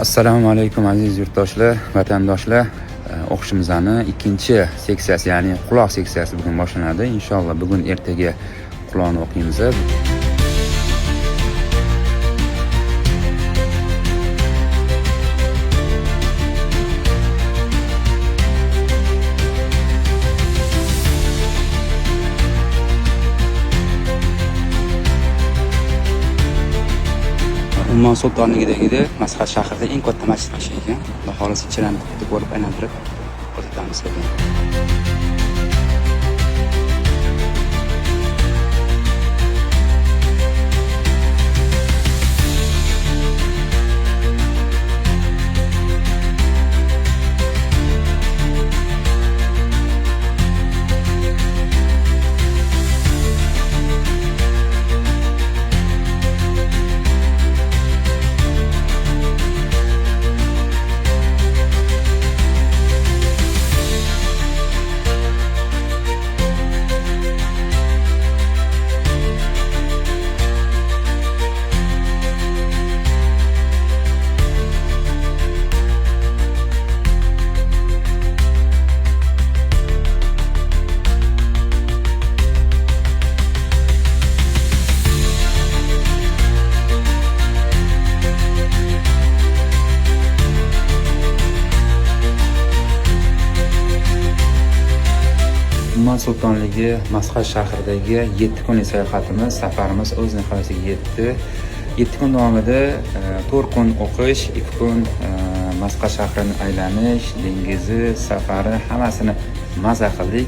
Assalomu alaykum aziz yurtdoshlar, vatandoshlar. O'qishimizning ikkinchi seksiyasi, ya'ni quloq seksiyasi bugun boshlanadi. Inshaalloh bugun ertaga quloqni o'qiymiz. Ummon sultonligidagi Masqat shahrida eng katta masjid qilish ekan. Xudo xohlasa ichini kutib olib aylantirib ko'rsatamiz. Ummon sultonligi Masqat shahridagi 7 kunlik sayohatimiz, safarimiz o'z nihoyasiga yetdi. 7 kun davomida 4 kun o'qish, 2 kun Masqat shahrini aylanish, dengizi, safari hammasini maza qildik.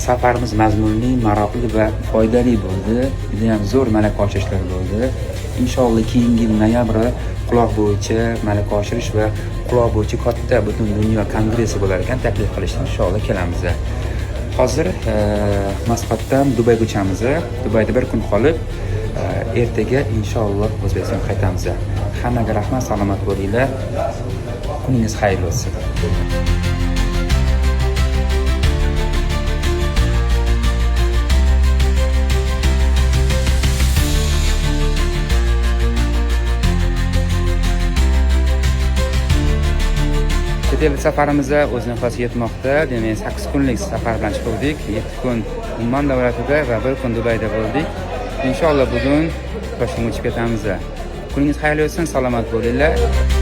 Safarimiz mazmunli, maroqli va foydali bo'ldi. Juda ham zo'r malaka oshirishlar bo'ldi. Inshaalloh keyingi yil noyabr quloq bo'yicha malaka oshirish va quloq bo'yicha katta butun dunyo kongressi bo'lar ekan, taklif qilishdi. Inshaalloh kelamiz. Hozir Masqatdan Dubayga uchamiz. Dubayda bir kun qolib, ertaga inshaalloh O'zbekistonga qaytamiz. Hammaga rahmat, salomat bo'linglar. Kuningiz xayrli bo'lsin. Safarimiz o'z nihoyasiga yetmoqda. Demak, 8 kunlik safar bilan chiqdik. 7 kun Ummon davlatida va 1 kun Dubayda bo'ldik. Inshaalloh bugun Toshkentga uchib ketamiz. Kuningiz xayrli bo'lsin, salomat bo'linglar.